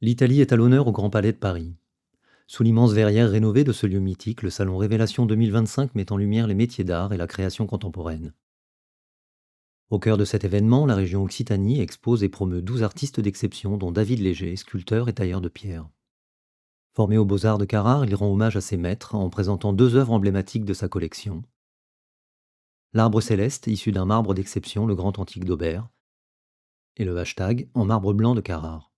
L'Italie est à l'honneur au Grand Palais de Paris. Sous l'immense verrière rénovée de ce lieu mythique, le salon Révélation 2025 met en lumière les métiers d'art et la création contemporaine. Au cœur de cet événement, la région Occitanie expose et promeut 12 artistes d'exception, dont David Léger, sculpteur et tailleur de pierre. Formé aux Beaux-Arts de Carrare, il rend hommage à ses maîtres en présentant deux œuvres emblématiques de sa collection. L'arbre céleste, issu d'un marbre d'exception, le Grand Antique d'Aubert, et le hashtag en marbre blanc de Carrare.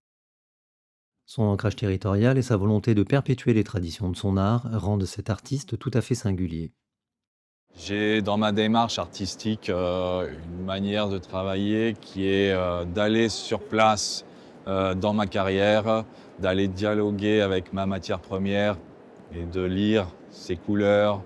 Son ancrage territorial et sa volonté de perpétuer les traditions de son art rendent cet artiste tout à fait singulier. J'ai dans ma démarche artistique une manière de travailler qui est d'aller sur place dans ma carrière, d'aller dialoguer avec ma matière première et de lire ses couleurs,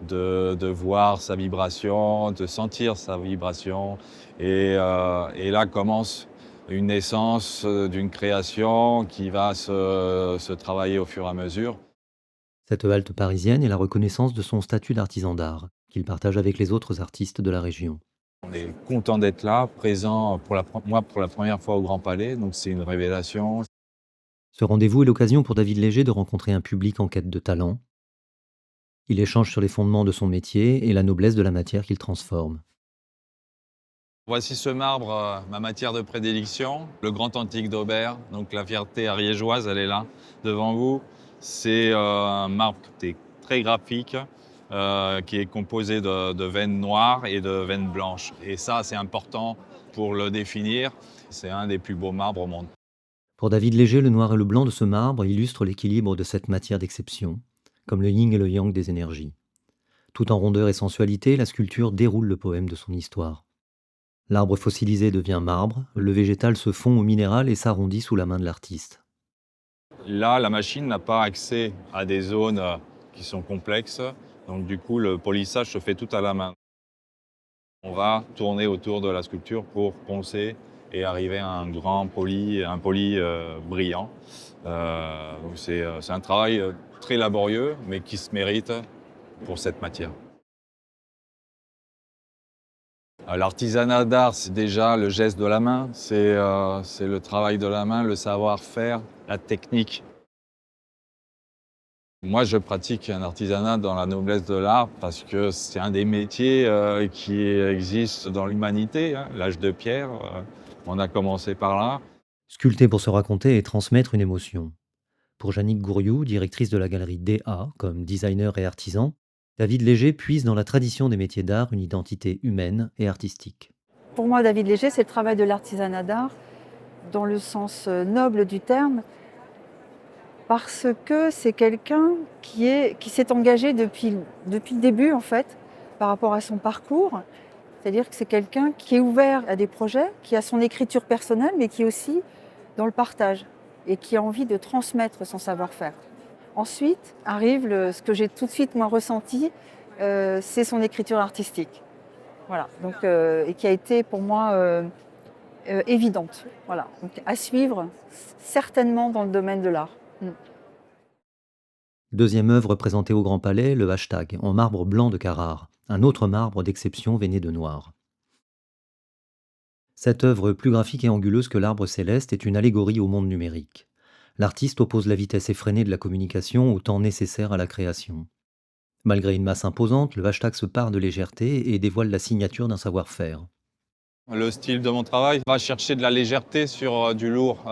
de voir sa vibration, de sentir sa vibration. Et là commence une naissance d'une création qui va se travailler au fur et à mesure. Cette halte parisienne est la reconnaissance de son statut d'artisan d'art, qu'il partage avec les autres artistes de la région. On est content d'être là, présent pour la première fois au Grand Palais, donc c'est une révélation. Ce rendez-vous est l'occasion pour David Léger de rencontrer un public en quête de talent. Il échange sur les fondements de son métier et la noblesse de la matière qu'il transforme. Voici ce marbre, ma matière de prédilection, le Grand Antique d'Aubert. Donc la fierté ariégeoise, elle est là, devant vous. C'est un marbre qui est très graphique, qui est composé de veines noires et de veines blanches. Et ça, c'est important pour le définir. C'est un des plus beaux marbres au monde. Pour David Léger, le noir et le blanc de ce marbre illustrent l'équilibre de cette matière d'exception, comme le yin et le yang des énergies. Tout en rondeur et sensualité, la sculpture déroule le poème de son histoire. L'arbre fossilisé devient marbre, le végétal se fond au minéral et s'arrondit sous la main de l'artiste. Là, la machine n'a pas accès à des zones qui sont complexes. Donc du coup, le polissage se fait tout à la main. On va tourner autour de la sculpture pour poncer et arriver à un poli brillant. Donc c'est un travail très laborieux, mais qui se mérite pour cette matière. L'artisanat d'art, c'est déjà le geste de la main, c'est le travail de la main, le savoir-faire, la technique. Moi, je pratique un artisanat dans la noblesse de l'art parce que c'est un des métiers qui existe dans l'humanité, hein, l'âge de pierre. On a commencé par là. Sculpter pour se raconter et transmettre une émotion. Pour Jannick Gouriou, directrice de la galerie DA, comme designer et artisan, David Léger puise dans la tradition des métiers d'art une identité humaine et artistique. Pour moi, David Léger, c'est le travail de l'artisanat d'art dans le sens noble du terme, parce que c'est quelqu'un qui s'est engagé depuis le début, en fait, par rapport à son parcours. C'est-à-dire que c'est quelqu'un qui est ouvert à des projets, qui a son écriture personnelle, mais qui est aussi dans le partage et qui a envie de transmettre son savoir-faire. Ensuite arrive ce que j'ai tout de suite moi ressenti, c'est son écriture artistique. Voilà, donc, et qui a été pour moi évidente. Voilà, donc à suivre certainement dans le domaine de l'art. Deuxième œuvre présentée au Grand Palais, le hashtag en marbre blanc de Carrare, un autre marbre d'exception veiné de noir. Cette œuvre plus graphique et anguleuse que l'arbre céleste est une allégorie au monde numérique. L'artiste oppose la vitesse effrénée de la communication au temps nécessaire à la création. Malgré une masse imposante, le hashtag se pare de légèreté et dévoile la signature d'un savoir-faire. Le style de mon travail va chercher de la légèreté sur du lourd.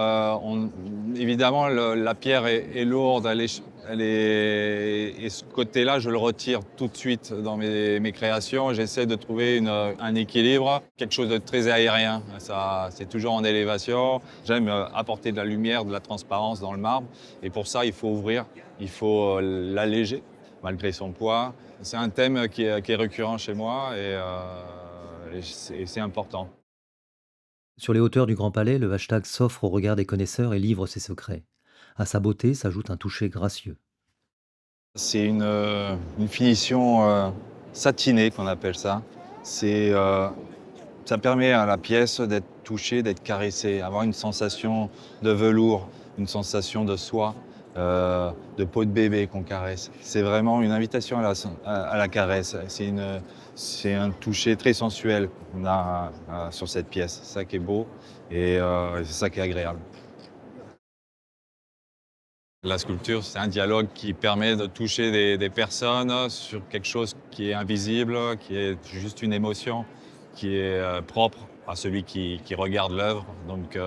Évidemment, la pierre est lourde, et ce côté-là, je le retire tout de suite dans mes créations. J'essaie de trouver un équilibre, quelque chose de très aérien. Ça, c'est toujours en élévation. J'aime apporter de la lumière, de la transparence dans le marbre. Et pour ça, il faut ouvrir, il faut l'alléger, malgré son poids. C'est un thème qui est récurrent chez moi et c'est important. Sur les hauteurs du Grand Palais, le hashtag s'offre au regard des connaisseurs et livre ses secrets. À sa beauté s'ajoute un toucher gracieux. C'est une finition satinée qu'on appelle ça. C'est, euh, Ça permet à la pièce d'être touchée, d'être caressée, avoir une sensation de velours, une sensation de soie, de peau de bébé qu'on caresse. C'est vraiment une invitation à la caresse. C'est un toucher très sensuel qu'on a sur cette pièce. C'est ça qui est beau et c'est ça qui est agréable. La sculpture, c'est un dialogue qui permet de toucher des personnes sur quelque chose qui est invisible, qui est juste une émotion, qui est propre à celui qui regarde l'œuvre. Donc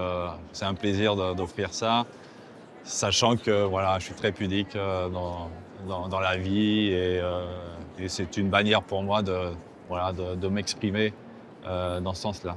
c'est un plaisir d'offrir ça, sachant que voilà, je suis très pudique dans la vie et c'est une manière pour moi de, voilà, de m'exprimer dans ce sens-là.